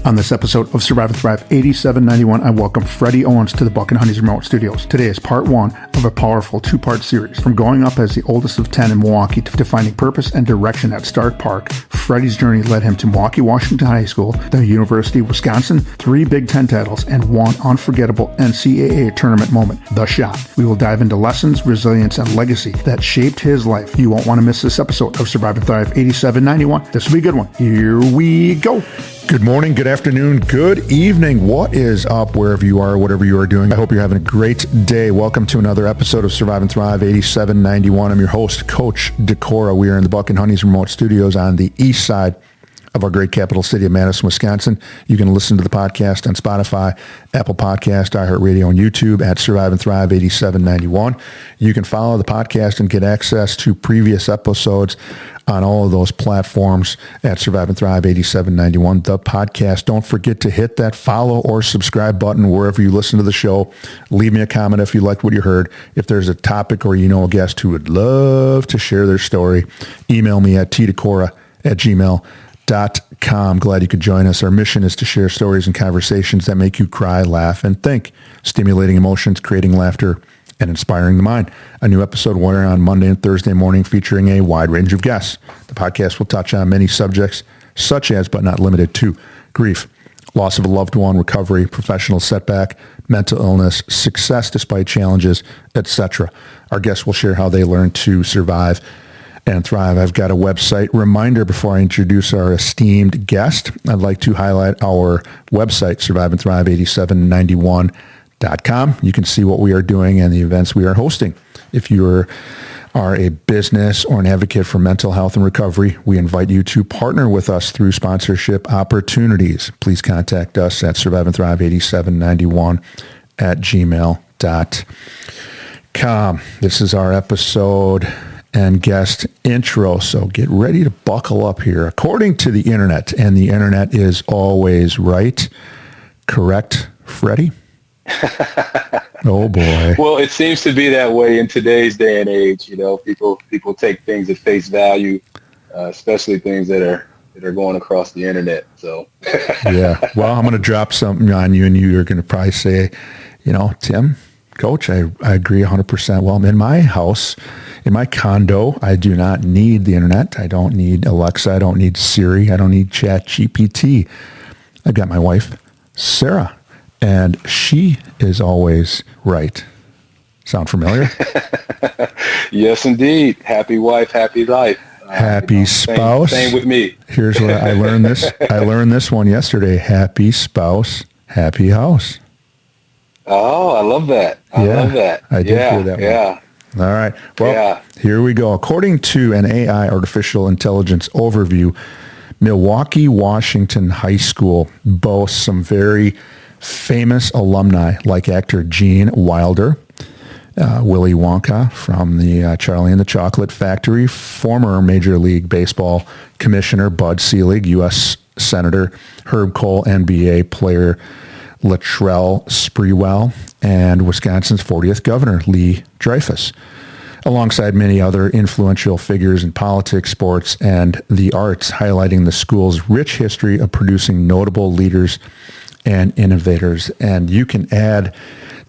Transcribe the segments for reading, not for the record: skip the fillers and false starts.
On this episode of Survive and Thrive 8791, I welcome Freddie Owens to the Buck and Honey's remote studios. Today is part one of a powerful two-part series. From growing up as the oldest of 10 in Milwaukee to finding purpose and direction at Stark Park, Freddie's journey led him to Milwaukee Washington High School, the University of Wisconsin, 3 Big Ten titles, and one unforgettable NCAA Tournament moment, the shot. We will dive into lessons, resilience, and legacy that shaped his life. You won't want to miss this episode of Survive and Thrive 8791. This will be a good one. Here we go. Good morning, good afternoon, good evening. What is up wherever you are, whatever you are doing? I hope you're having a great day. Welcome to another episode of Survive and Thrive 8791. I'm your host, Coach Decora. We are in the Buck and Honey's remote studios on the east side of our great capital city of Madison, Wisconsin. You can listen to the podcast on Spotify, Apple Podcast, iHeartRadio, and YouTube at Survive and Thrive 8791. You can follow the podcast and get access to previous episodes on all of those platforms at Survive and Thrive 8791, the podcast. Don't forget to hit that follow or subscribe button wherever you listen to the show. Leave me a comment if you liked what you heard. If there's a topic or you know a guest who would love to share their story, email me at tdecora@gmail.com. Glad you could join us. Our mission is to share stories and conversations that make you cry, laugh, and think, stimulating emotions, creating laughter, and inspiring the mind. A new episode will air on Monday and Thursday morning featuring a wide range of guests. The podcast will touch on many subjects such as, but not limited to, grief, loss of a loved one, recovery, professional setback, mental illness, success despite challenges, etc. Our guests will share how they learn to survive and thrive. I've got a website reminder before I introduce our esteemed guest. I'd like to highlight our website, surviveandthrive8791.com. You can see what we are doing and the events we are hosting. If you are a business or an advocate for mental health and recovery, we invite you to partner with us through sponsorship opportunities. Please contact us at surviveandthrive8791@gmail.com. This is our episode and guest intro, so get ready to buckle up here. According to the internet, and the internet is always right, correct, Freddie? Oh boy. Well, it seems to be that way in today's day and age. You know, people take things at face value, especially things that are going across the internet. So yeah. Well, I'm going to drop something on you, and you're going to probably say, you know, Tim, Coach, I agree 100%. Well, I'm in my house, in my condo, I do not need the internet. I don't need Alexa. I don't need Siri. I don't need ChatGPT. I've got my wife, Sarah, and she is always right. Sound familiar? Yes, indeed. Happy wife, happy life. Happy spouse. Same with me. Here's what I learned this. I learned this one yesterday. Happy spouse, happy house. Oh, I love that. I love that. I did hear that one. Yeah. All right. Well, Here we go. According to an AI artificial intelligence overview, Milwaukee Washington High School boasts some very famous alumni like actor Gene Wilder, Willy Wonka from the Charlie and the Chocolate Factory, former Major League Baseball Commissioner Bud Selig, U.S. Senator Herb Cole, NBA player Latrell Sprewell, and Wisconsin's 40th Governor Lee Dreyfus, alongside many other influential figures in politics, sports, and the arts, highlighting the school's rich history of producing notable leaders and innovators. And you can add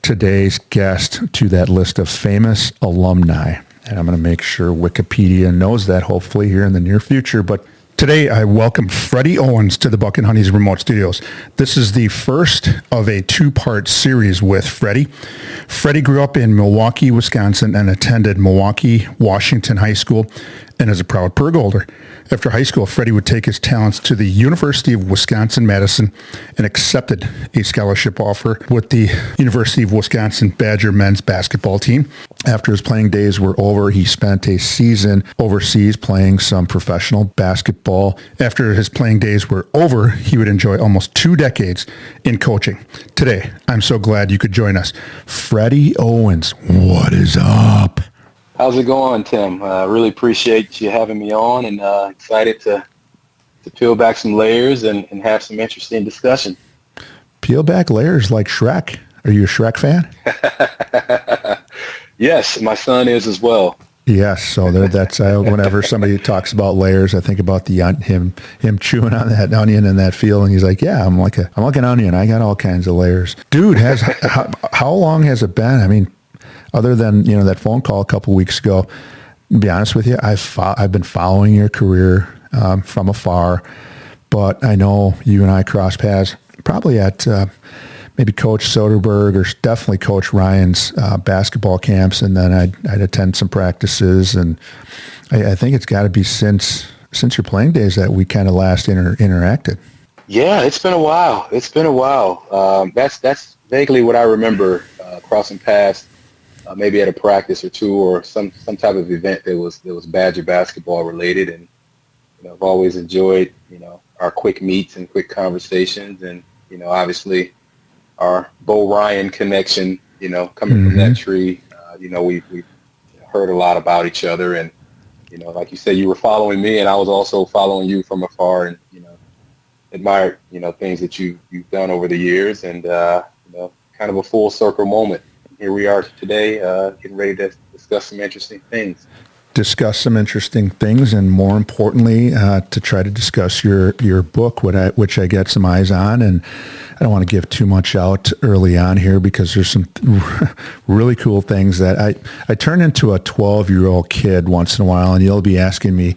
today's guest to that list of famous alumni. And I'm going to make sure Wikipedia knows that, hopefully, here in the near future. But today, I welcome Freddie Owens to the Buck and Honey's remote studios. This is the first of a two-part series with Freddie. Freddie grew up in Milwaukee, Wisconsin, and attended Milwaukee Washington High School, and is a proud Purg holder. After high school, Freddie would take his talents to the University of Wisconsin-Madison and accepted a scholarship offer with the University of Wisconsin Badger men's basketball team. After his playing days were over, he spent a season overseas playing some professional basketball. After his playing days were over, he would enjoy almost 2 decades in coaching. Today, I'm so glad you could join us. Freddie Owens, what is up? How's it going, Tim? I really appreciate you having me on, and excited to peel back some layers and have some interesting discussion. Peel back layers like Shrek. Are you a Shrek fan? Yes, my son is as well. Yes, so that's whenever somebody talks about layers, I think about him chewing on that onion and that feeling. He's like, yeah, I'm like an onion. I got all kinds of layers, dude. How long has it been? I mean, other than that phone call a couple weeks ago. To be honest with you, I've been following your career from afar, but I know you and I crossed paths probably at maybe Coach Soderberg or definitely Coach Ryan's basketball camps, and then I'd attend some practices, and I think it's got to be since your playing days that we kind of last interacted. Yeah, it's been a while. That's vaguely what I remember, crossing paths, maybe at a practice or two, or some type of event that was Badger basketball related, and I've always enjoyed our quick meets and quick conversations, and obviously our Bo Ryan connection, coming from that tree, we've heard a lot about each other, and like you said, you were following me, and I was also following you from afar, and admired things that you've done over the years, and kind of a full circle moment. Here we are today, getting ready to discuss some interesting things. And more importantly, to try to discuss your book, which I get some eyes on, and I don't want to give too much out early on here because there's some really cool things that I turn into a 12-year-old kid once in a while, and you'll be asking me,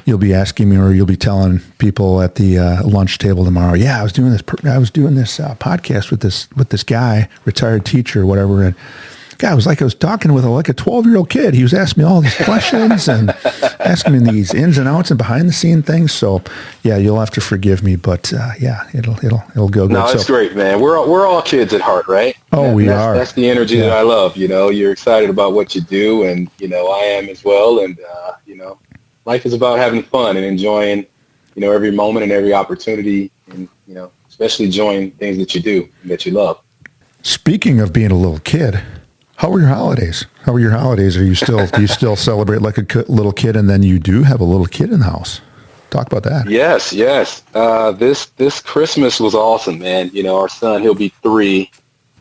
or you'll be telling people at the lunch table tomorrow, yeah, I was doing this podcast with this guy, retired teacher, whatever, and God, it was like I was talking with a 12-year-old kid. He was asking me all these questions and asking me these ins and outs and behind the scene things. So yeah, you'll have to forgive me, but it'll go good. No, it's great, man. We're all kids at heart, right? Oh, we are. That's the energy that I love. You're excited about what you do, and I am as well. And life is about having fun and enjoying every moment and every opportunity, and especially enjoying things that you do and that you love. Speaking of being a little kid, how were your holidays? Do you still celebrate like a little kid, and then you do have a little kid in the house? Talk about that. Yes. This Christmas was awesome, man. Our son, he'll be 3.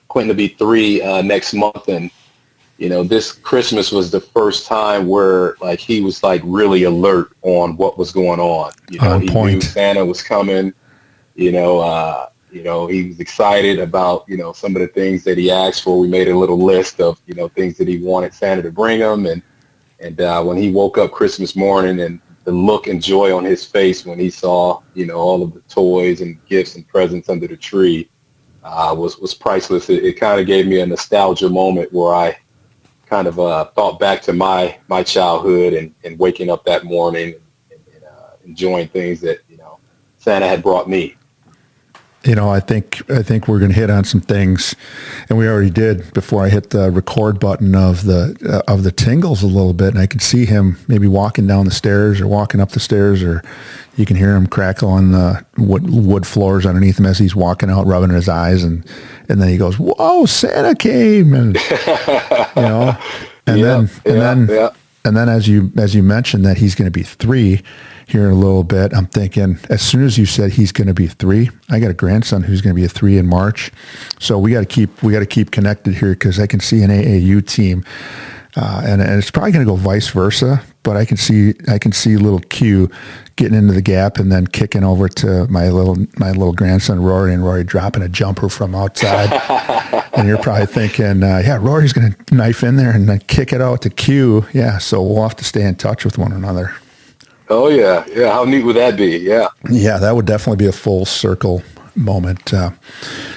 Quentin will be 3 next month, and this Christmas was the first time where he was really alert on what was going on. He knew Santa was coming. He was excited about, some of the things that he asked for. We made a little list of, things that he wanted Santa to bring him. And when he woke up Christmas morning, and the look and joy on his face when he saw, all of the toys and gifts and presents under the tree was priceless. It kind of gave me a nostalgia moment where I kind of thought back to my childhood and waking up that morning and enjoying things that, Santa had brought me. I think we're going to hit on some things, and we already did before I hit the record button of the tingles a little bit, and I could see him maybe walking down the stairs or walking up the stairs, or you can hear him crackle on the wood floors underneath him as he's walking out, rubbing his eyes, and then he goes, "Whoa, Santa came!" And and then as you mentioned that he's going to be 3. Here in a little bit, I'm thinking, as soon as you said he's going to be 3, I got a grandson who's going to be a 3 in March. So we got to keep connected here, because I can see an AAU team, and it's probably going to go vice versa. But I can see little Q getting into the gap and then kicking over to my little grandson Rory, and Rory dropping a jumper from outside. And you're probably thinking, Rory's going to knife in there and then kick it out to Q. Yeah, so we'll have to stay in touch with one another. Oh, yeah. How neat would that be? Yeah. Yeah, that would definitely be a full circle moment.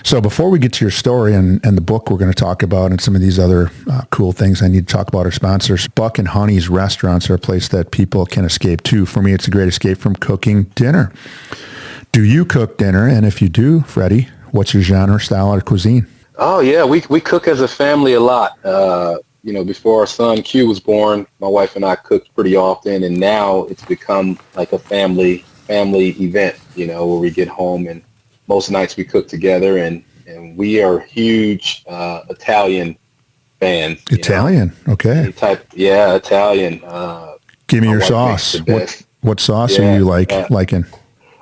So before we get to your story and the book we're going to talk about and some of these other cool things, I need to talk about our sponsors. Buck and Honey's restaurants are a place that people can escape to. For me, it's a great escape from cooking dinner. Do you cook dinner? And if you do, Freddie, what's your genre, style, or cuisine? Oh, yeah. We cook as a family a lot. Before our son Q was born, my wife and I cooked pretty often, and now it's become like a family event, where we get home and most nights we cook together, and we are huge Italian fans. Italian, okay. Italian. Give me your sauce. What sauce are you liking?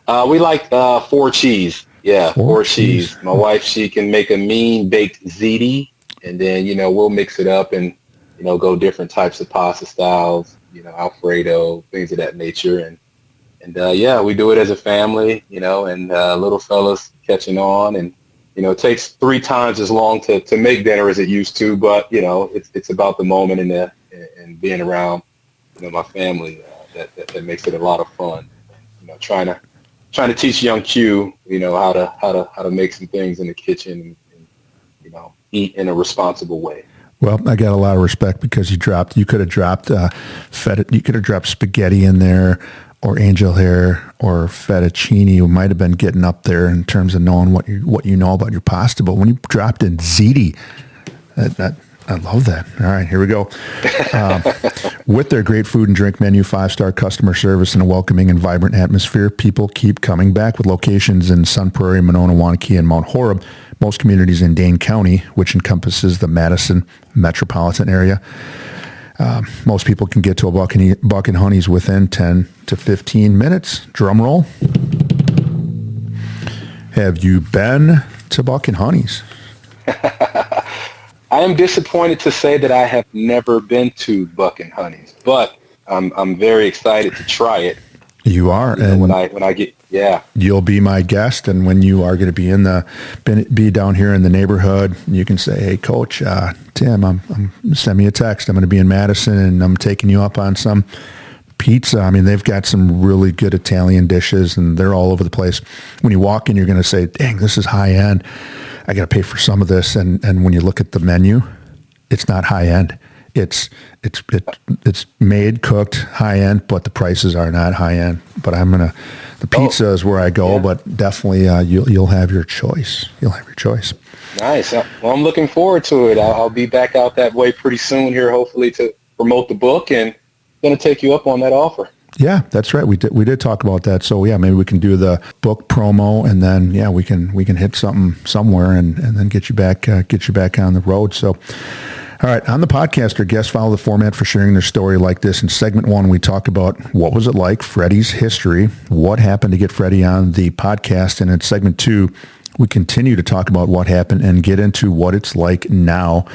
We like 4 cheese. Yeah, 4 cheese. My wife, she can make a mean baked ziti. And then, we'll mix it up and, go different types of pasta styles, Alfredo, things of that nature. And yeah, we do it as a family, and little fellas catching on. And, it takes 3 times as long to make dinner as it used to, but, it's about the moment and being around, my family that makes it a lot of fun. Trying to teach young Q, how to make some things in the kitchen and eat in a responsible way. Well, I got a lot of respect because you could have dropped you could have dropped spaghetti in there, or angel hair, or fettuccine. You might have been getting up there in terms of knowing what you know about your pasta. But when you dropped in ziti, I love that. All right, here we go. With their great food and drink menu, 5-star customer service, and a welcoming and vibrant atmosphere, people keep coming back. With locations in Sun Prairie, Monona, Wanakee, and Mount Horeb, most communities in Dane County, which encompasses the Madison metropolitan area. Most people can get to a Buck and Honey's within 10 to 15 minutes. Drum roll. Have you been to Buck and Honey's? I am disappointed to say that I have never been to Buck and Honey's, but I'm very excited to try it. You are, and when I get, yeah, you'll be my guest. And when you are going to be down here in the neighborhood, you can say, "Hey, Coach Tim, send me a text. I'm going to be in Madison, and I'm taking you up on some pizza." I mean, they've got some really good Italian dishes, and they're all over the place. When you walk in, you're going to say, "Dang, this is high end. I got to pay for some of this." And when you look at the menu, it's not high end. It's made, cooked, high end, but the prices are not high end. But the pizza is where I go, yeah. But definitely you'll have your choice. You'll have your choice. Nice. Well, I'm looking forward to it. I'll be back out that way pretty soon here, hopefully to promote the book, and going to take you up on that offer. Yeah, that's right. We did talk about that. So yeah, maybe we can do the book promo, and then yeah, we can hit something somewhere, and then get you back on the road. So. All right, on the podcast, our guests follow the format for sharing their story like this. In segment 1, we talk about what was it like, Freddie's history, what happened to get Freddie on the podcast. And in segment 2, we continue to talk about what happened and get into what it's like now.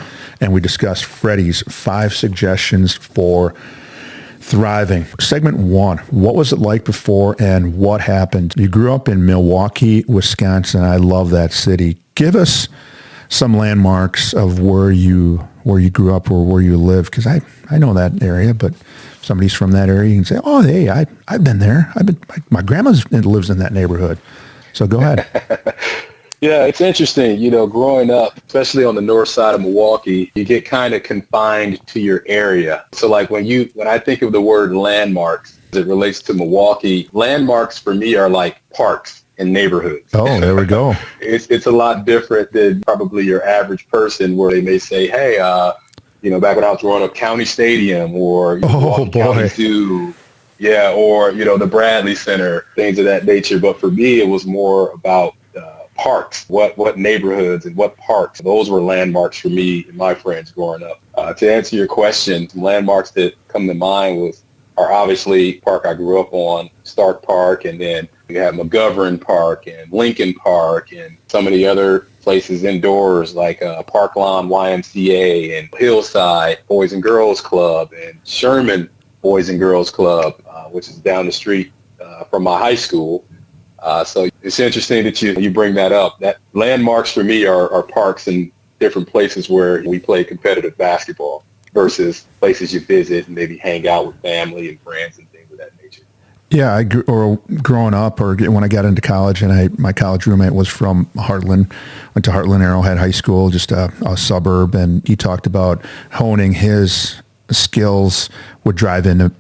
And we discuss Freddie's 5 suggestions for thriving. Segment 1, what was it like before and what happened? You grew up in Milwaukee, Wisconsin. I love that city. Give us some landmarks of where you grew up or where you live, because I know that area, but if somebody's from that area, you can say, "Oh, hey, I've been there. My grandma lives in that neighborhood." So go ahead. Yeah, it's interesting. Growing up, especially on the north side of Milwaukee, you get kind of confined to your area. So like when I think of the word landmarks as it relates to Milwaukee, landmarks for me are like parks and neighborhoods. Oh, there we go. It's a lot different than probably your average person, where they may say, "Hey, back when I was growing up, County Stadium or County Zoo, yeah, or the Bradley Center, things of that nature." But for me, it was more about parks. What neighborhoods and what parks? Those were landmarks for me and my friends growing up. To answer your question, some landmarks that come to mind are obviously park I grew up on, Stark Park, and then we have McGovern Park and Lincoln Park and some of the other places indoors like Park Lawn YMCA and Hillside Boys and Girls Club and Sherman Boys and Girls Club, which is down the street from my high school. So it's interesting that you bring that up. That landmarks for me are parks and different places where we play competitive basketball versus places you visit and maybe hang out with family and friends and things of that nature. Yeah, growing up, or when I got into college, and my college roommate was from Heartland, went to Heartland Arrowhead High School, just a suburb, and he talked about honing his skills would drive into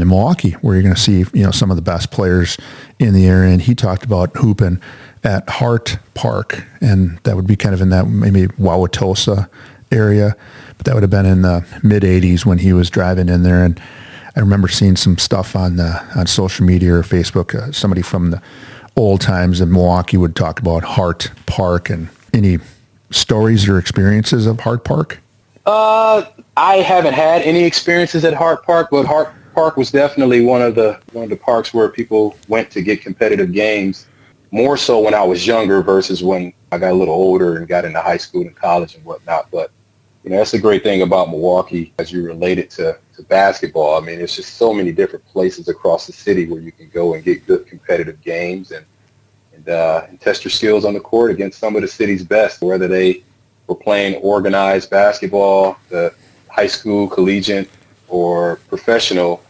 Milwaukee, where you're going to see some of the best players in the area. And he talked about hooping at Hart Park, and that would be kind of in that maybe Wauwatosa area, but that would have been in the mid '80s when he was driving in there. And I remember seeing some stuff on social media or Facebook. Somebody from the old times in Milwaukee would talk about Hart Park. And any stories or experiences of Hart Park? I haven't had any experiences at Hart Park, but Hart Park was definitely one of the parks where people went to get competitive games. More so when I was younger versus when I got a little older and got into high school and college and whatnot. But That's the great thing about Milwaukee as you relate it to basketball. I mean, there's just so many different places across the city where you can go and get good competitive games and test your skills on the court against some of the city's best, whether they were playing organized basketball, the high school, collegiate, or professional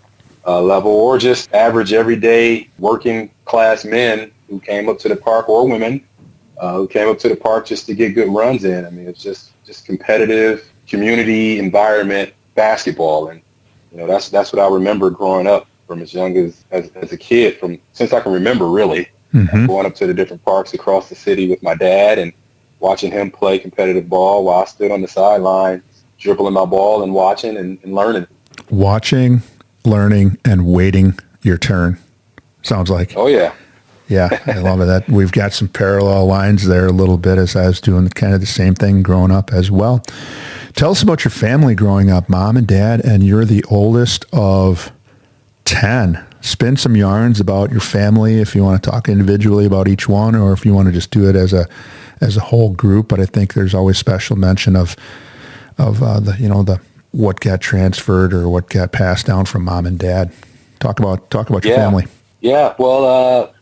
level, or just average, everyday, working class men who came up to the park, or women who came up to the park just to get good runs in. I mean, it's just competitive community environment basketball, and that's what I remember growing up from as young as a kid, from since I can remember, really. Going up to the different parks across the city with my dad and watching him play competitive ball while I stood on the sideline dribbling my ball and watching and learning. Watching, learning, and waiting your turn. Sounds like. Oh, yeah. Yeah, I love it. That we've got some parallel lines there a little bit, as I was doing kind of the same thing growing up as well. Tell us about your family growing up, mom and dad, and you're the oldest of 10. Spin some yarns about your family if you want to talk individually about each one, or if you want to just do it as a whole group. But I think there's always special mention of the what got transferred or what got passed down from mom and dad. Talk about your family. Yeah. Well,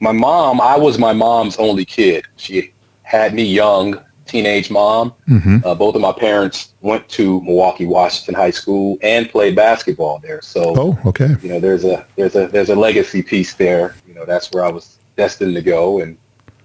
I was my mom's only kid. She had me young, teenage mom. Both of my parents went to Milwaukee Washington High School and played basketball there. So, okay. There's a legacy piece there. That's where I was destined to go and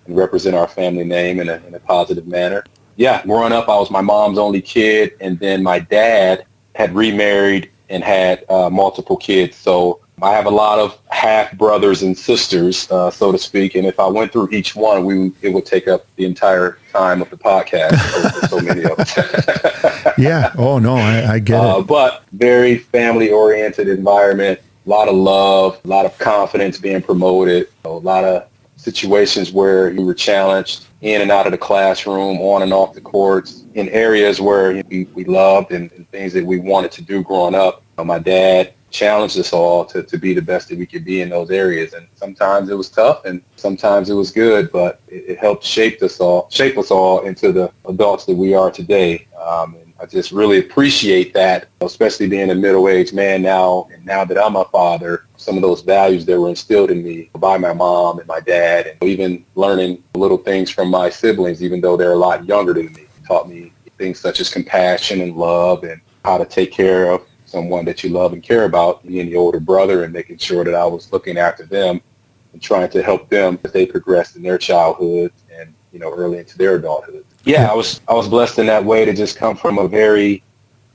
represent our family name in a positive manner. Yeah, growing up, I was my mom's only kid, and then my dad had remarried and had multiple kids. So I have a lot of half brothers and sisters, so to speak. And if I went through each one, it would take up the entire time of the podcast. There's so many of us. Yeah. Oh no, I get it. But very family-oriented environment. A lot of love, a lot of confidence being promoted. A lot of situations where you were challenged in and out of the classroom, on and off the courts, in areas where we loved and things that we wanted to do growing up. My dad challenged us all to be the best that we could be in those areas. And sometimes it was tough and sometimes it was good, but it helped shape us all into the adults that we are today. And I just really appreciate that, especially being a middle-aged man now, and now that I'm a father, some of those values that were instilled in me by my mom and my dad, and even learning little things from my siblings, even though they're a lot younger than me, taught me things such as compassion and love and how to take care of someone that you love and care about, me and the older brother, and making sure that I was looking after them and trying to help them as they progressed in their childhood and, early into their adulthood. Yeah, I was blessed in that way to just come from a very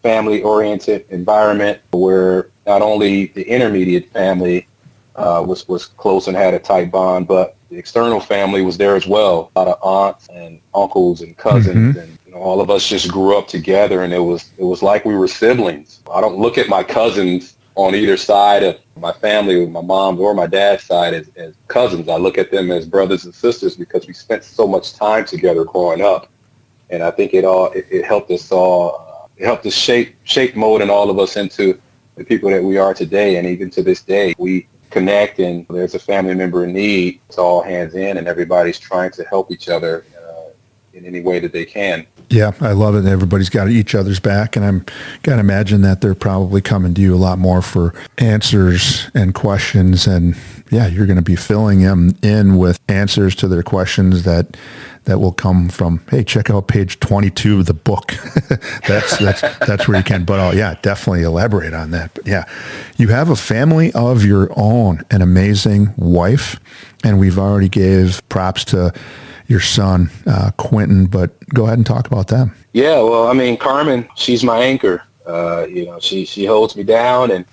family-oriented environment where not only the intermediate family was close and had a tight bond, but the external family was there as well. A lot of aunts and uncles and cousins, and all of us just grew up together, and it was like we were siblings. I don't look at my cousins on either side of my family, my mom's or my dad's side, as cousins. I look at them as brothers and sisters because we spent so much time together growing up. And I think it helped us all. It helped us shape mold and all of us into the people that we are today. And even to this day, we connect, and there's a family member in need. It's all hands in, and everybody's trying to help each other in any way that they can. Yeah, I love it. Everybody's got each other's back, and I'm got to imagine that they're probably coming to you a lot more for answers and questions. And yeah, you're going to be filling them in with answers to their questions that will come from, hey, check out page 22 of the book. that's where you can. But yeah, definitely elaborate on that. But yeah, you have a family of your own, an amazing wife, and we've already gave props to your son, Quentin, but go ahead and talk about them. Yeah, well, I mean, Carmen, she's my anchor. She holds me down, and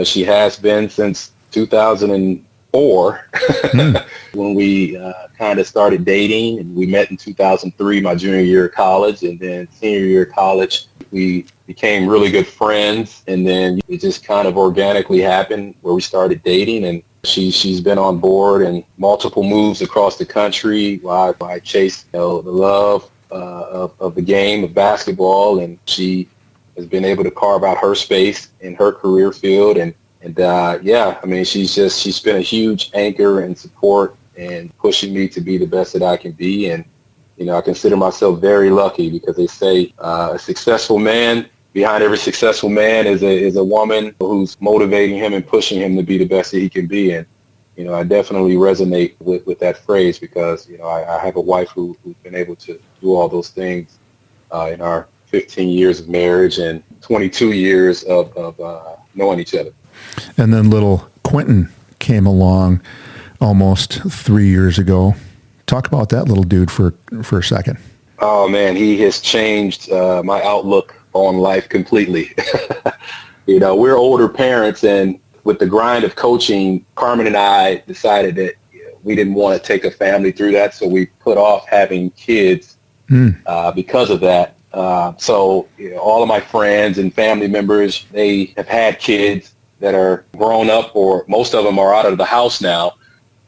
she has been since 2004 when we kind of started dating, and we met in 2003, my junior year of college, and then senior year of college, we became really good friends, and then it just kind of organically happened where we started dating, and she's been on board and multiple moves across the country while I chased the love of the game of basketball, and she has been able to carve out her space in her career field, and yeah, I mean, she's been a huge anchor and support and pushing me to be the best that I can be, and I consider myself very lucky because they say a successful man, behind every successful man is a woman who's motivating him and pushing him to be the best that he can be. And, I definitely resonate with that phrase because, I have a wife who's been able to do all those things in our 15 years of marriage and 22 years of knowing each other. And then little Quentin came along almost 3 years ago. Talk about that little dude for a second. Oh, man, he has changed my outlook on life completely. We're older parents, and with the grind of coaching, Carmen and I decided that we didn't want to take a family through that, so we put off having kids because of that. So all of my friends and family members, they have had kids that are grown up, or most of them are out of the house now.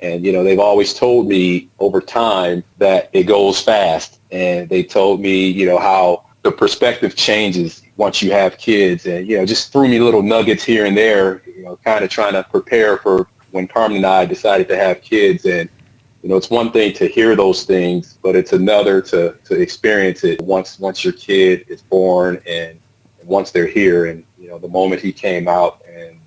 And, they've always told me over time that it goes fast. And they told me, how the perspective changes once you have kids. And, just threw me little nuggets here and there, kind of trying to prepare for when Carmen and I decided to have kids. And, it's one thing to hear those things, but it's another to experience it once your kid is born and once they're here. And, the moment he came out and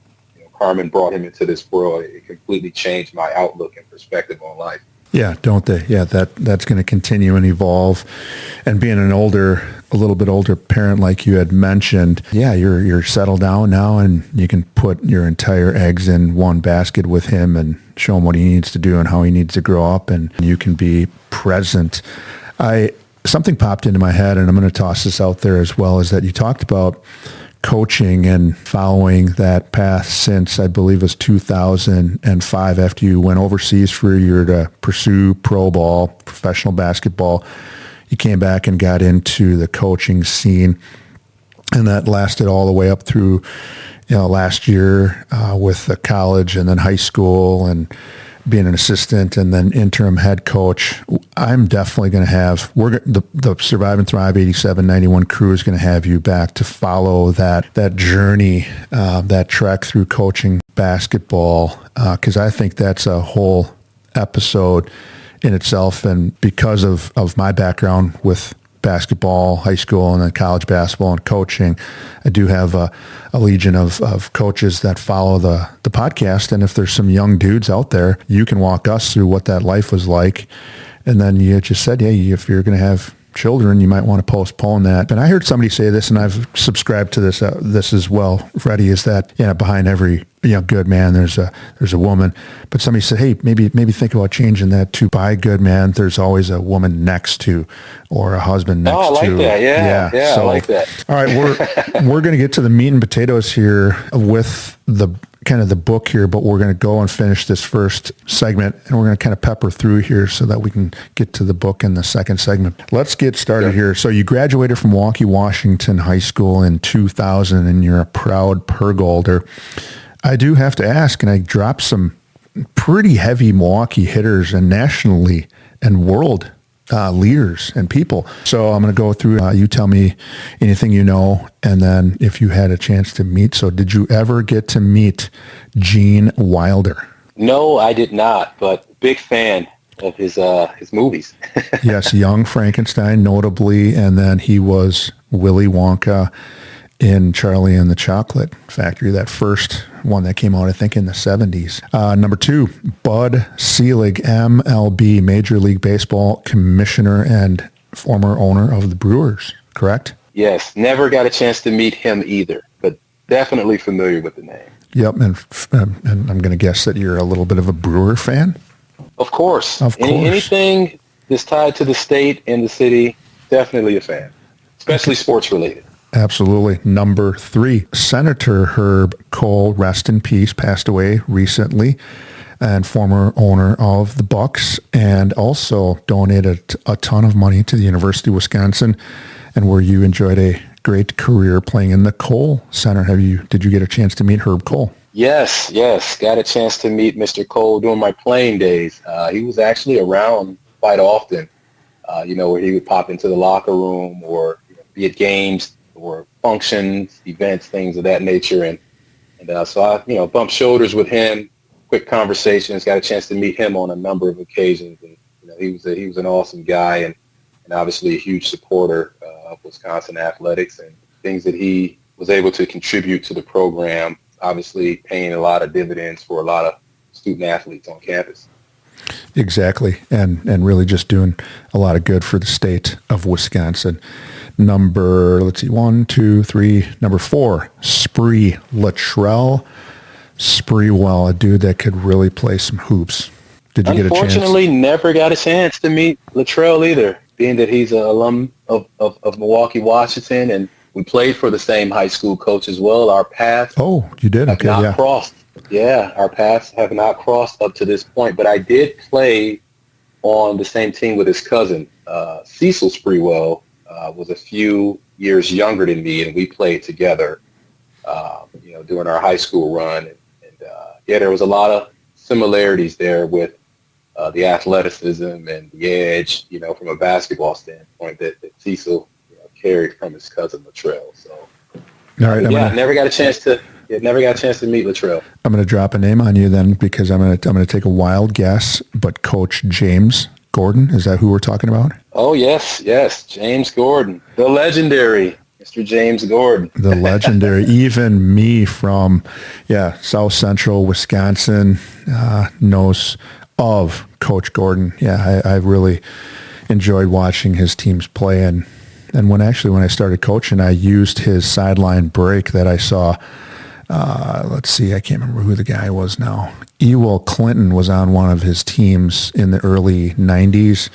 Carmen brought him into this world, it completely changed my outlook and perspective on life. Yeah, don't they? Yeah, that's going to continue and evolve. And being a little bit older parent, like you had mentioned, yeah, you're settled down now, and you can put your entire eggs in one basket with him and show him what he needs to do and how he needs to grow up, and you can be present. Something popped into my head, and I'm going to toss this out there as well, is that you talked about coaching and following that path since, I believe it was 2005, after you went overseas for a year to pursue pro ball, professional basketball. You came back and got into the coaching scene, and that lasted all the way up through, last year with the college and then high school and being an assistant and then interim head coach. I'm definitely going to have, the Survive and Thrive 87-91 crew is going to have you back to follow that journey, that trek through coaching basketball, because I think that's a whole episode in itself. And because of my background with basketball, high school, and then college basketball and coaching, I do have a legion of coaches that follow the podcast. And if there's some young dudes out there, you can walk us through what that life was like. And then you just said, hey, if you're going to have children, you might want to postpone that. And I heard somebody say this, and I've subscribed to this as well, Freddie, is that behind every good man there's a woman. But somebody said, hey, maybe think about changing that to, by good man there's always a woman next to, or a husband next to. Oh, I like that. Yeah, so, I like that. All right, we're going to get to the meat and potatoes here with the kind of the book here, but we're going to go and finish this first segment, and we're going to kind of pepper through here so that we can get to the book in the second segment. Let's get started here. So you graduated from Milwaukee Washington High School in 2000, and you're a proud Pergolder. I do have to ask, and I dropped some pretty heavy Milwaukee hitters and nationally and world leaders and people. So I'm going to go through, you tell me anything you know, and then if you had a chance to meet. So did you ever get to meet Gene Wilder? No, I did not, but big fan of his movies. Yes, Young Frankenstein, notably, and then he was Willy Wonka in Charlie and the Chocolate Factory, that first one that came out, I think, in the 70s. Number 2, Bud Selig, MLB, Major League Baseball commissioner and former owner of the Brewers, correct? Yes, never got a chance to meet him either, but definitely familiar with the name. Yep, and I'm going to guess that you're a little bit of a Brewer fan? Of course. Of course. Anything that's tied to the state and the city, definitely a fan, especially sports related. Absolutely. Number 3, Senator Herb Kohl, rest in peace, passed away recently, and former owner of the Bucks, and also donated a ton of money to the University of Wisconsin, and where you enjoyed a great career playing in the Kohl Center. Did you get a chance to meet Herb Kohl? Yes. Got a chance to meet Mr. Kohl during my playing days. He was actually around quite often, where he would pop into the locker room or be at games or functions, events, things of that nature. And so I, bumped shoulders with him, quick conversations, got a chance to meet him on a number of occasions. And, he was an awesome guy. And and obviously a huge supporter of Wisconsin athletics and things that he was able to contribute to the program, obviously paying a lot of dividends for a lot of student athletes on campus. Exactly, and really just doing a lot of good for the state of Wisconsin. Number 4, Spree Latrell Sprewell, a dude that could really play some hoops. Did you get a chance? Unfortunately, never got a chance to meet Latrell either, being that he's an alum of Milwaukee, Washington, and we played for the same high school coach as well. Our paths Oh, you did? Okay, have not yeah. crossed. Yeah, our paths have not crossed up to this point, but I did play on the same team with his cousin. Cecil Sprewell was a few years younger than me, and we played together, during our high school run. And there was a lot of similarities there with the athleticism and the edge, from a basketball standpoint that Cecil carried from his cousin Latrell. So, All right, never got a chance to meet Latrell. I'm going to drop a name on you then, because I'm going to take a wild guess, but Coach James Gordon, is that who we're talking about? Oh, yes, James Gordon, the legendary Mr. James Gordon. The legendary, even me from, South Central Wisconsin knows of Coach Gordon. Yeah, I really enjoyed watching his teams play. And when I started coaching, I used his sideline break that I saw. I can't remember who the guy was now. Ewell Clinton was on one of his teams in the early 90s.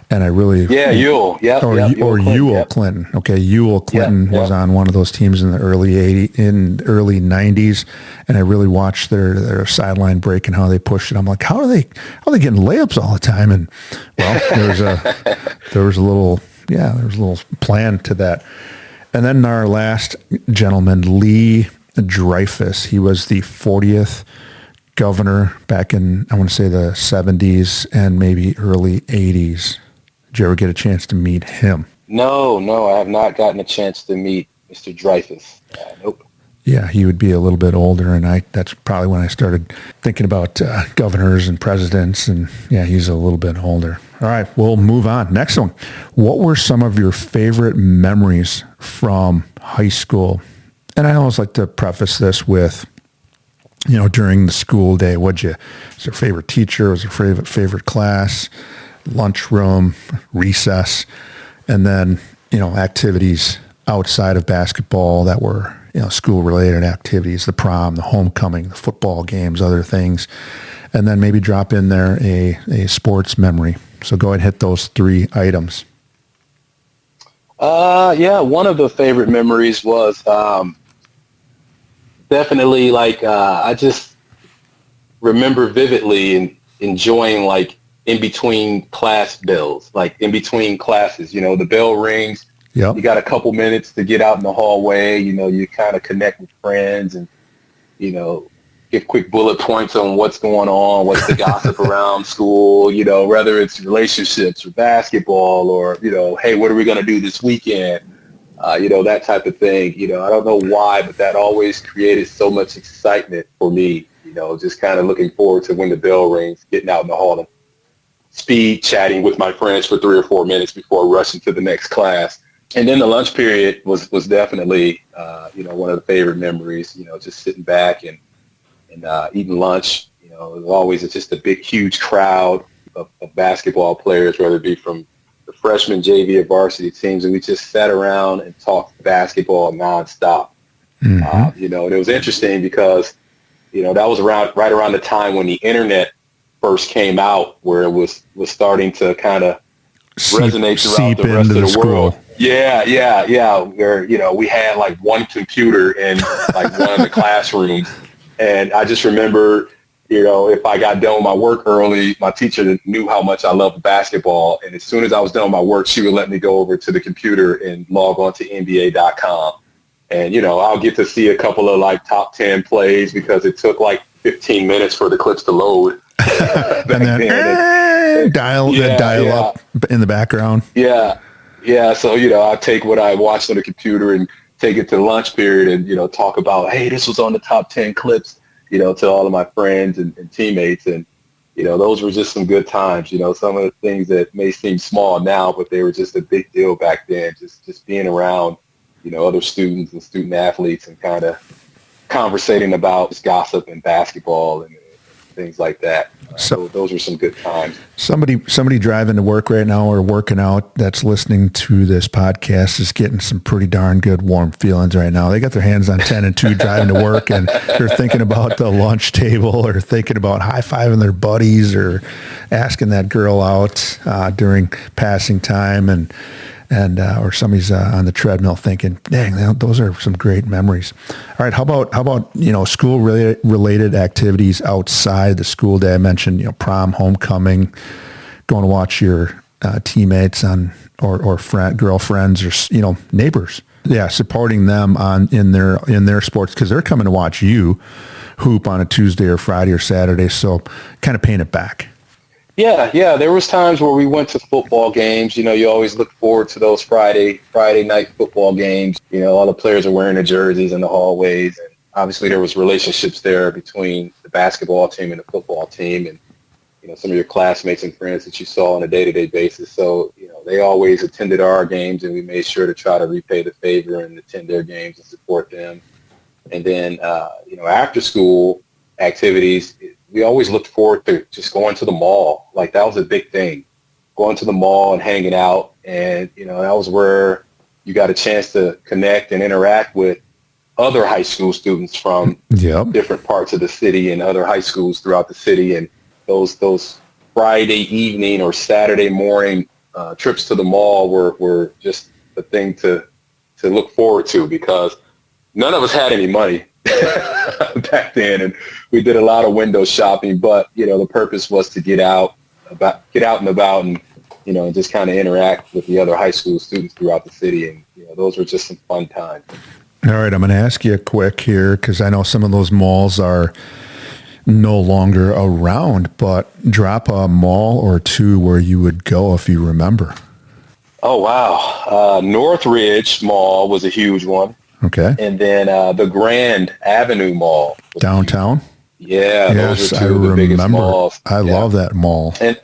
And I really... Yeah, Ewell. Yeah. Ewell Clinton. Okay, Ewell Clinton was on one of those teams in the early 90s. And I really watched their sideline break and how they pushed it. I'm like, how are they getting layups all the time? And, well, there was a little plan to that. And then our last gentleman, Lee Dreyfus, he was the 40th governor back in, I want to say, the 70s and maybe early 80s. Did you ever get a chance to meet him? No, I have not gotten a chance to meet Mr. Dreyfus. Nope. Yeah, he would be a little bit older, and that's probably when I started thinking about governors and presidents, and he's a little bit older. All right, we'll move on. Next one. What were some of your favorite memories from high school? And I always like to preface this with, during the school day, was your favorite teacher? Was your favorite class, lunchroom, recess, and then, activities outside of basketball that were, school-related activities, the prom, the homecoming, the football games, other things, and then maybe drop in there a sports memory. So go ahead and hit those 3 items. One of the favorite memories was definitely I just remember vividly and enjoying in between class bells, in between classes, the bell rings. Yep. You got a couple minutes to get out in the hallway, you kind of connect with friends and, get quick bullet points on what's going on, what's the gossip around school, whether it's relationships or basketball or, hey, what are we going to do this weekend? That type of thing. I don't know why, but that always created so much excitement for me, just kind of looking forward to when the bell rings, getting out in the hall and speed chatting with my friends for 3 or 4 minutes before rushing to the next class. And then the lunch period was definitely, one of the favorite memories, just sitting back and eating lunch. It was always just a big, huge crowd of basketball players, whether it be from the freshman, JV, or varsity teams, and we just sat around and talked basketball nonstop. Mm-hmm. And it was interesting because, that was right around the time when the internet first came out, where it was starting to kind of resonate throughout the rest of the world. Yeah. Where, we had one computer in one of the classrooms. And I just remember, if I got done with my work early, my teacher knew how much I loved basketball. And as soon as I was done with my work, she would let me go over to the computer and log on to NBA.com. And, I'll get to see a couple of top 10 plays because it took 15 minutes for the clips to load. And then dial up in the background. Yeah. So, I take what I watched on the computer and take it to the lunch period and, talk about, hey, this was on the top 10 clips, to all of my friends and teammates. And, those were just some good times. Some of the things that may seem small now, but they were just a big deal back then. Just being around, other students and student athletes and kind of conversating about just gossip and basketball and things like that. So those are some good times. Somebody driving to work right now or working out that's listening to this podcast is getting some pretty darn good warm feelings right now. They got their hands on 10 and 2 driving to work, and they're thinking about the lunch table or thinking about high-fiving their buddies or asking that girl out during passing time, and or somebody's on the treadmill thinking, dang, those are some great memories. All right, how about school related activities outside the school day? I mentioned prom, homecoming, going to watch your teammates or girlfriends or neighbors. Yeah, supporting them in their sports because they're coming to watch you hoop on a Tuesday or Friday or Saturday. So kind of paying it back. Yeah. There was times where we went to football games. You always look forward to those Friday night football games. All the players are wearing the jerseys in the hallways. And obviously there was relationships there between the basketball team and the football team and, some of your classmates and friends that you saw on a day-to-day basis. So, they always attended our games and we made sure to try to repay the favor and attend their games and support them. And then, after school activities, we always looked forward to just going to the mall. Like that was a big thing, going to the mall and hanging out. And, that was where you got a chance to connect and interact with other high school students from different parts of the city and other high schools throughout the city. And those Friday evening or Saturday morning trips to the mall were just the thing to look forward to because none of us had any money back then, and we did a lot of window shopping. But the purpose was to get out and about, and and just kind of interact with the other high school students throughout the city. And those were just some fun times. All right, I'm going to ask you a quick here because I know some of those malls are no longer around. But drop a mall or two where you would go if you remember. Oh wow, Northridge Mall was a huge one. Okay. And then the Grand Avenue Mall. Downtown? Yeah, yes, those are two of the biggest malls. I love that mall. And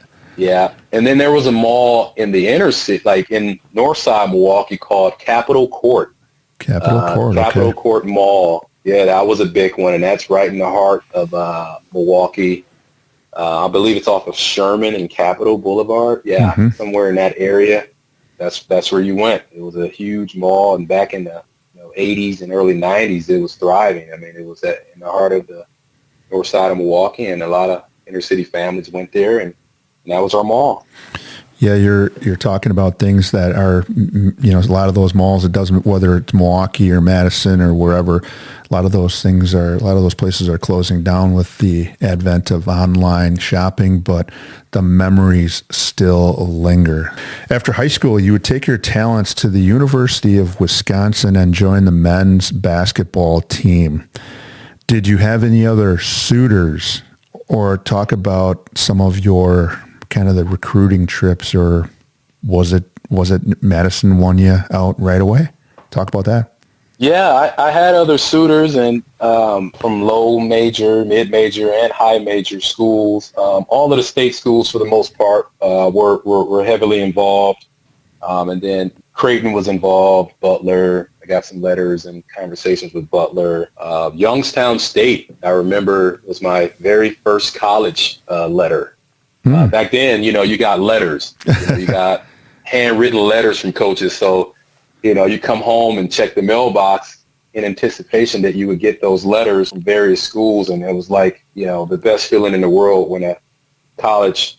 then there was a mall in the inner city, like in Northside Milwaukee, called Capitol Court. Capitol Court Mall. Yeah, that was a big one, and that's right in the heart of Milwaukee. I believe it's off of Sherman and Capitol Boulevard. Yeah, somewhere in that area. That's where you went. It was a huge mall, and back in the 80s and early 90s, it was thriving. I mean, it was in the heart of the north side of Milwaukee, and a lot of inner city families went there, and that was our mall. Yeah, you're talking about things that are, a lot of those malls, it doesn't, whether it's Milwaukee or Madison or wherever, a lot of those places are closing down with the advent of online shopping, but the memories still linger. After high school, you would take your talents to the University of Wisconsin and join the men's basketball team. Did you have any other suitors, or talk about some of your kind of the recruiting trips, or was it Madison won you out right away? Talk about that. Yeah, I had other suitors, and from low major, mid major, and high major schools. All of the state schools, for the most part, were heavily involved. And then Creighton was involved. Butler, I got some letters and conversations with Butler. Youngstown State, I remember, was my very first college letter. Back then, you got letters. You got handwritten letters from coaches. So, you come home and check the mailbox in anticipation that you would get those letters from various schools. And it was like, the best feeling in the world when a college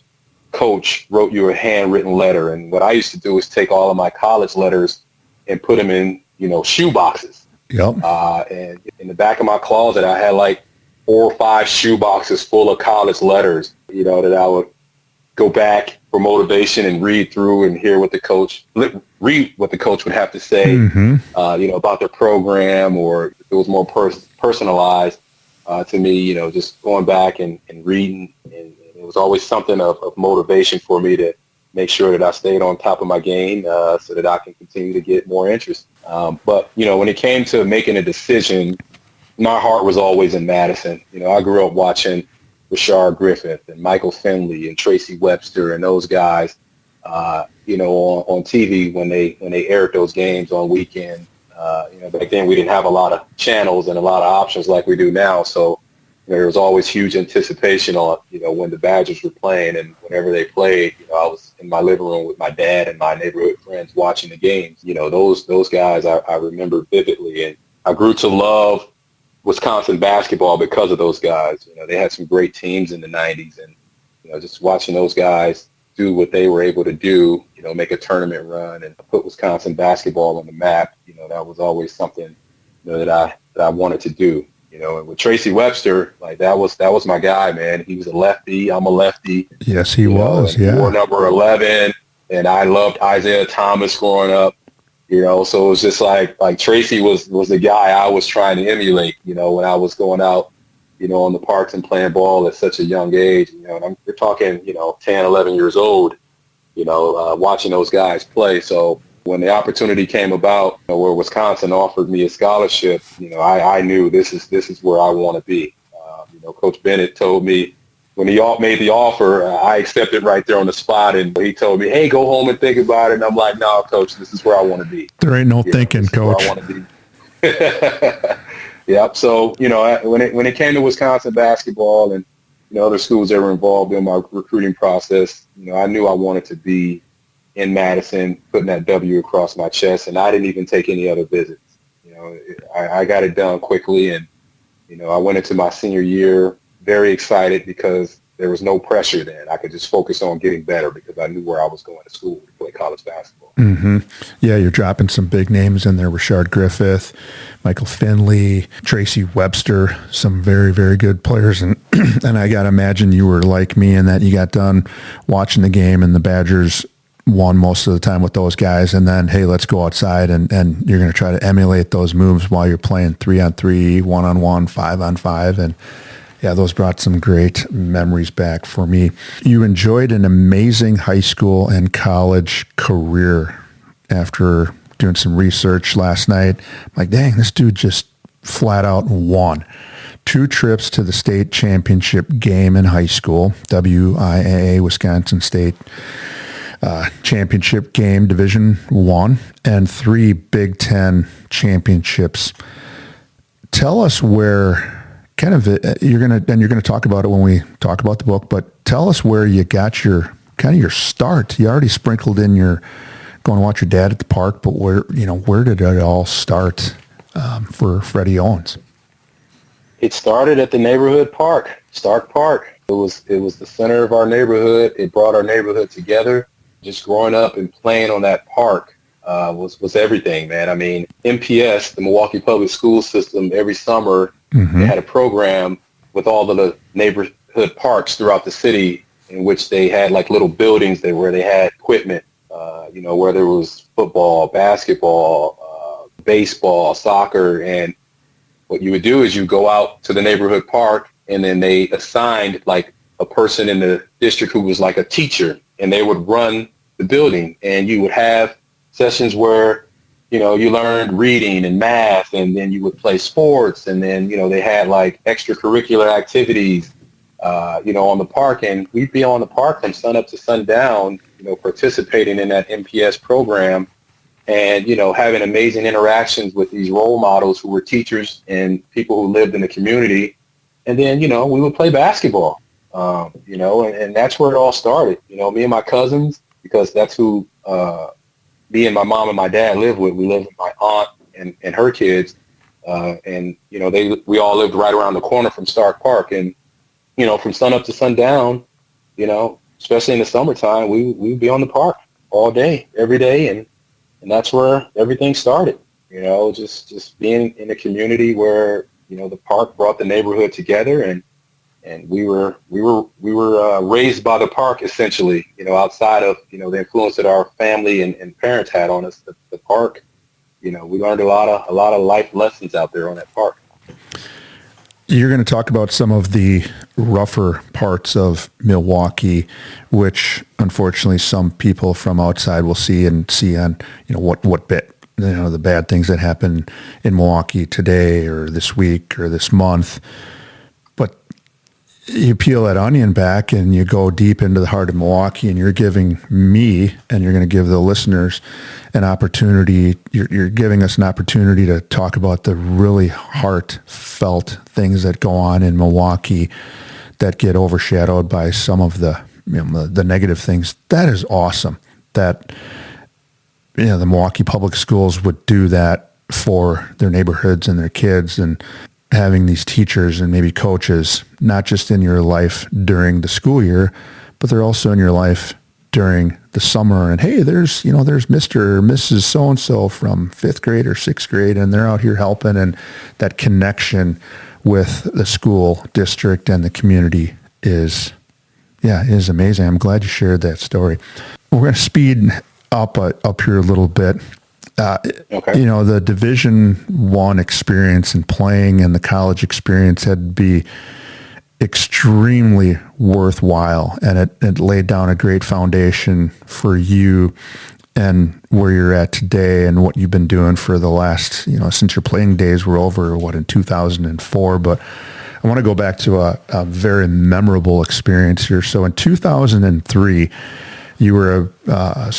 coach wrote you a handwritten letter. And what I used to do is take all of my college letters and put them in, shoe boxes. Yep. And in the back of my closet, I had like 4 or 5 shoe boxes full of college letters, that I would go back for motivation and read through and hear what the coach would have to say, about their program, or if it was more personalized to me, just going back and reading. And it was always something of motivation for me to make sure that I stayed on top of my game so that I can continue to get more interest. But, when it came to making a decision, my heart was always in Madison. I grew up watching Rashard Griffith and Michael Finley and Tracy Webster and those guys, on TV when they aired those games on weekend. Back then we didn't have a lot of channels and a lot of options like we do now. So there was always huge anticipation on, when the Badgers were playing, and whenever they played, I was in my living room with my dad and my neighborhood friends watching the games. Those guys I remember vividly, and I grew to love Wisconsin basketball because of those guys. They had some great teams in the 90s, and, just watching those guys do what they were able to do, make a tournament run and put Wisconsin basketball on the map, that was always something, that I wanted to do. And with Tracy Webster, like that was my guy, man. He was a lefty. I'm a lefty. Yes, he was. Yeah. He wore number 11, and I loved Isaiah Thomas growing up. So it was just like Tracy was the guy I was trying to emulate. When I was going out, on the parks and playing ball at such a young age. And we're talking, 10, 11 years old. Watching those guys play. So when the opportunity came about, where Wisconsin offered me a scholarship, I knew this is where I want to be. Coach Bennett told me when he made the offer, I accepted right there on the spot, and he told me, "Hey, go home and think about it." And I'm like, "No, Coach, this is where I want to be." There ain't no thinking, Coach. Where I want to be. Yep. So when it came to Wisconsin basketball and other schools that were involved in my recruiting process, I knew I wanted to be in Madison, putting that W across my chest, and I didn't even take any other visits. I got it done quickly, and I went into my senior year very excited because there was no pressure then. I could just focus on getting better because I knew where I was going to school to play college basketball. Mm-hmm. Yeah, you're dropping some big names in there. Rashard Griffith, Michael Finley, Tracy Webster, some very, very good players. And and I got to imagine you were like me in that you got done watching the game and the Badgers won most of the time with those guys, and then, hey, let's go outside and you're going to try to emulate those moves while you're playing 3-on-3, 1-on-1, 5-on-5, and yeah, those brought some great memories back for me. You enjoyed an amazing high school and college career. After doing some research last night, I'm like, dang, this dude just flat out won. 2 trips to the state championship game in high school, WIAA, Wisconsin State championship game, Division I, and 3 Big Ten championships. Tell us where you're gonna talk about it when we talk about the book, but tell us where you got your start. You already sprinkled in your going to watch your dad at the park, but where did it all start for Freddie Owens? It started at the neighborhood park, Stark Park. It was the center of our neighborhood. It brought our neighborhood together. Just growing up and playing on that park was everything, man. I mean, MPS, the Milwaukee Public School System, every summer they had a program with all of the neighborhood parks throughout the city in which they had like little buildings where they had equipment, where there was football, basketball, baseball, soccer. And what you would do is you go out to the neighborhood park, and then they assigned like a person in the district who was like a teacher, and they would run the building, and you would have sessions where, you learned reading and math, and then you would play sports, and then, they had like extracurricular activities, on the park, and we'd be on the park from sun up to sundown, participating in that MPS program and, having amazing interactions with these role models who were teachers and people who lived in the community. And then, we would play basketball, and that's where it all started. Me and my cousins, because that's who me and my mom and my dad lived with. We lived with my aunt and her kids, and we all lived right around the corner from Stark Park. And from sun up to sundown, especially in the summertime, we'd be on the park all day, every day, and that's where everything started. Just being in a community where the park brought the neighborhood together, and we were raised by the park, essentially, outside of, the influence that our family and parents had on us. The park, we learned a lot of life lessons out there on that park. You're going to talk about some of the rougher parts of Milwaukee, which unfortunately some people from outside will see on, what bit, the bad things that happen in Milwaukee today or this week or this month. But you peel that onion back and you go deep into the heart of Milwaukee, and you're giving me, and you're going to give the listeners an opportunity. You're giving us an opportunity to talk about the really heartfelt things that go on in Milwaukee that get overshadowed by some of the negative things. That is awesome that the Milwaukee Public Schools would do that for their neighborhoods and their kids, and having these teachers and maybe coaches, not just in your life during the school year, but they're also in your life during the summer. And hey, there's Mr. or Mrs. So-and-so from 5th grade or 6th grade, and they're out here helping. And that connection with the school district and the community is amazing. I'm glad you shared that story. We're going to speed up here a little bit. Okay. The Division I experience and playing and the college experience had to be extremely worthwhile, and it laid down a great foundation for you and where you're at today and what you've been doing for the last, since your playing days were over, in 2004. But I want to go back to a very memorable experience here. So in 2003, you were, I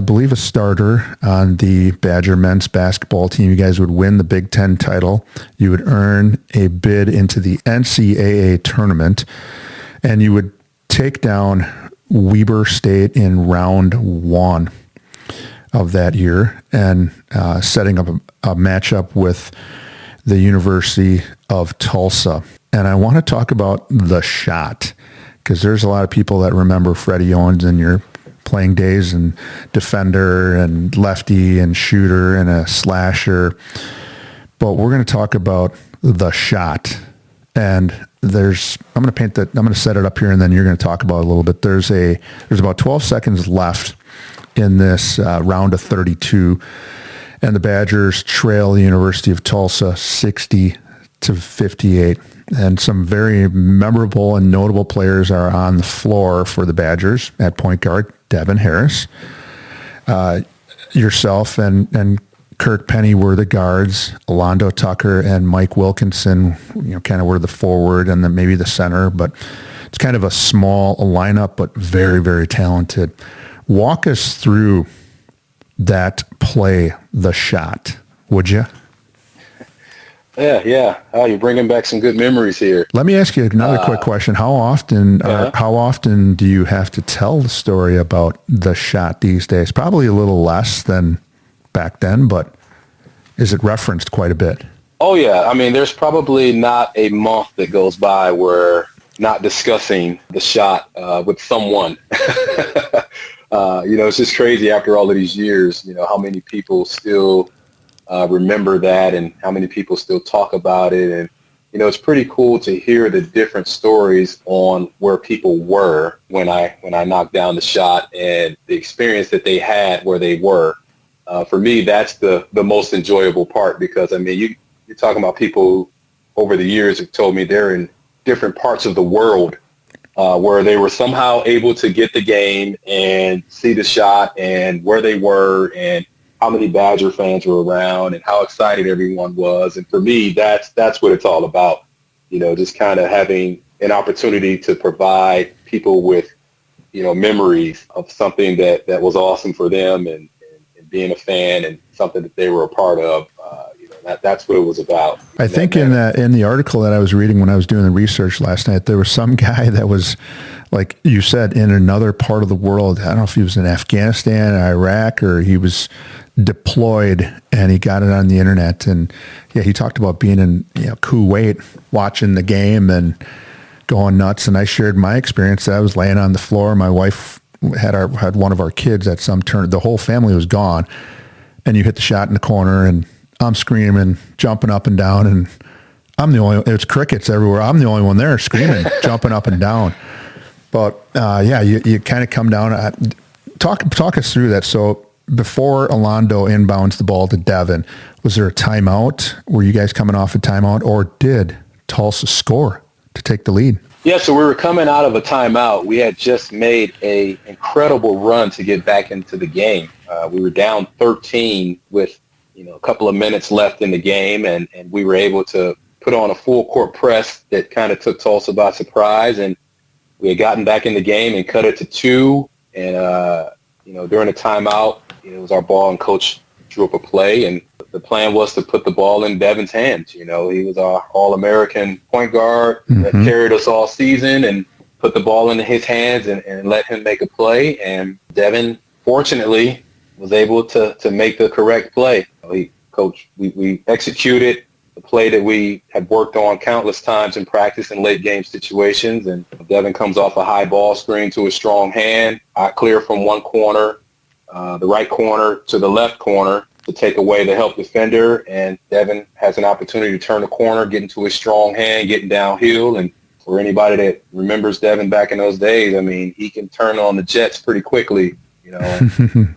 believe, a starter on the Badger men's basketball team. You guys would win the Big Ten title. You would earn a bid into the NCAA Tournament, and you would take down Weber State in round 1 of that year, and setting up a matchup with the University of Tulsa. And I want to talk about the shot, because there's a lot of people that remember Freddie Owens in your playing days, and defender and lefty and shooter and a slasher. But we're going to talk about the shot. And I'm going to set it up here, and then you're going to talk about it a little bit. There's about 12 seconds left in this round of 32, and the Badgers trail the University of Tulsa 60-58. And some very memorable and notable players are on the floor for the Badgers. At point guard, Devin Harris. Yourself and Kirk Penny were the guards. Alondo Tucker and Mike Wilkinson, kind of were the forward, and then maybe the center. But it's kind of a small lineup, but very, very talented. Walk us through that play, the shot, would you? Yeah. Oh, you're bringing back some good memories here. Let me ask you another quick question. How often do you have to tell the story about the shot these days? Probably a little less than back then, but is it referenced quite a bit? Oh, yeah. I mean, there's probably not a month that goes by where not discussing the shot with someone. It's just crazy after all of these years, how many people still remember that, and how many people still talk about it. And, it's pretty cool to hear the different stories on where people were when I knocked down the shot, and the experience that they had where they were. For me, that's the most enjoyable part, because, I mean, you're talking about people over the years who told me they're in different parts of the world where they were somehow able to get the game and see the shot, and where they were, and how many Badger fans were around, and how excited everyone was. And for me, that's what it's all about, just kind of having an opportunity to provide people with, memories of something that was awesome for them, and being a fan, and something that they were a part of. That's what it was about. I think in the article that I was reading when I was doing the research last night, there was some guy that was, like you said, in another part of the world. I don't know if he was in Afghanistan, Iraq, or he was deployed, and he got it on the internet. And yeah, he talked about being in Kuwait, watching the game and going nuts. And I shared my experience. I was laying on the floor. My wife had one of our kids at some turn. The whole family was gone, and you hit the shot in the corner, and I'm screaming, jumping up and down, and it's crickets everywhere. I'm the only one there screaming, jumping up and down. But you kind of come down. Talk us through that. So before Alondo inbounds the ball to Devin, was there a timeout? Were you guys coming off a timeout, or did Tulsa score to take the lead? Yeah, so we were coming out of a timeout. We had just made an incredible run to get back into the game. We were down 13 with a couple of minutes left in the game, and we were able to put on a full court press that kind of took Tulsa by surprise, and we had gotten back in the game and cut it to 2. And, during the timeout, it was our ball, and Coach drew up a play, and the plan was to put the ball in Devin's hands. He was our All-American point guard that carried us all season, and put the ball into his hands and let him make a play. And Devin, fortunately, was able to make the correct play. We executed the play that we had worked on countless times in practice in late game situations, and Devin comes off a high ball screen to a strong hand. I clear from one corner, the right corner to the left corner to take away the help defender, and Devin has an opportunity to turn the corner, get into his strong hand, getting downhill. And for anybody that remembers Devin back in those days, I mean, he can turn on the jets pretty quickly, and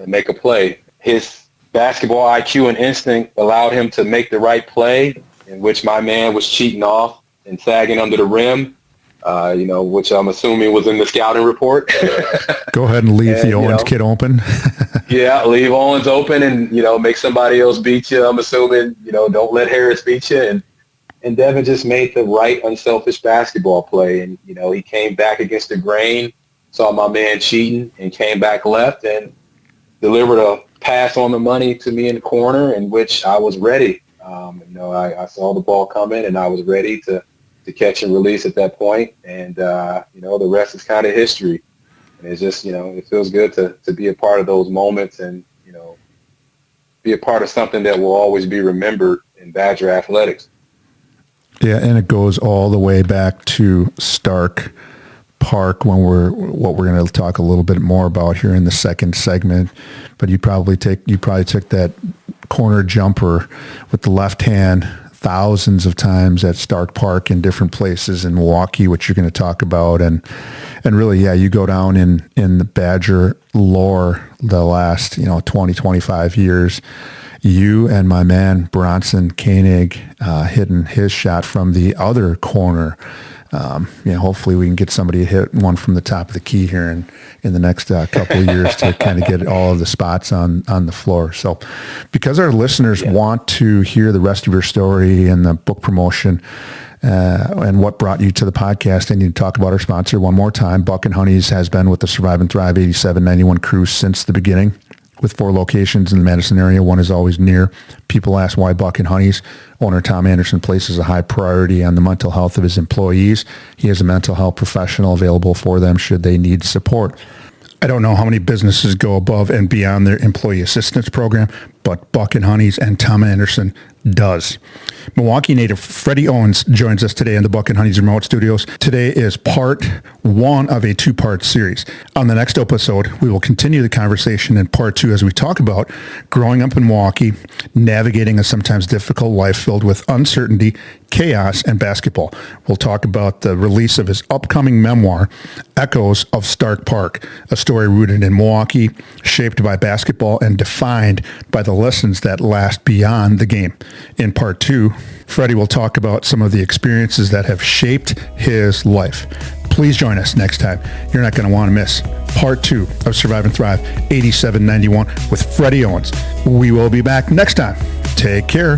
make a play. His basketball IQ and instinct allowed him to make the right play, in which my man was cheating off and sagging under the rim, which I'm assuming was in the scouting report. Go ahead and leave the Owens kid open. Yeah, leave Owens open and, make somebody else beat you. I'm assuming, don't let Harris beat you. And Devin just made the right unselfish basketball play. And, he came back against the grain, saw my man cheating, and came back left and delivered a pass on the money to me in the corner, in which I was ready. I saw the ball coming, and I was ready to catch and release at that point. And, the rest is kind of history. And it's just, it feels good to be a part of those moments and, be a part of something that will always be remembered in Badger athletics. Yeah, and it goes all the way back to Stark Park what we're going to talk a little bit more about here in the second segment. But you probably took that corner jumper with the left hand thousands of times at Stark Park in different places in Milwaukee, which you're going to talk about. And really, yeah, you go down in the Badger lore the last 20, 25 years. You and my man Bronson Koenig hitting his shot from the other corner. Hopefully we can get somebody to hit one from the top of the key here in the next couple of years to kind of get all of the spots on the floor. So because our listeners want to hear the rest of your story and the book promotion and what brought you to the podcast, I need to talk about our sponsor one more time. Buck and Honey's has been with the Survive and Thrive 8791 crew since the beginning. With 4 locations in the Madison area, one is always near. People ask why Buck and Honey's. Owner Tom Anderson places a high priority on the mental health of his employees. He has a mental health professional available for them should they need support. I don't know how many businesses go above and beyond their employee assistance program, but Buck and Honey's and Tom Anderson does. Milwaukee native Freddie Owens joins us today in the Buck and Honey's remote studios. Today is part 1 of a 2-part series. On the next episode, we will continue the conversation in part 2 as we talk about growing up in Milwaukee, navigating a sometimes difficult life filled with uncertainty, chaos, and basketball. We'll talk about the release of his upcoming memoir, Echoes of Stark Park, a story rooted in Milwaukee, shaped by basketball and defined by the lessons that last beyond the game. In part 2, Freddie will talk about some of the experiences that have shaped his life. Please join us next time. You're not going to want to miss part 2 of Survive and Thrive 8791 with Freddie Owens. We will be back next time. Take care.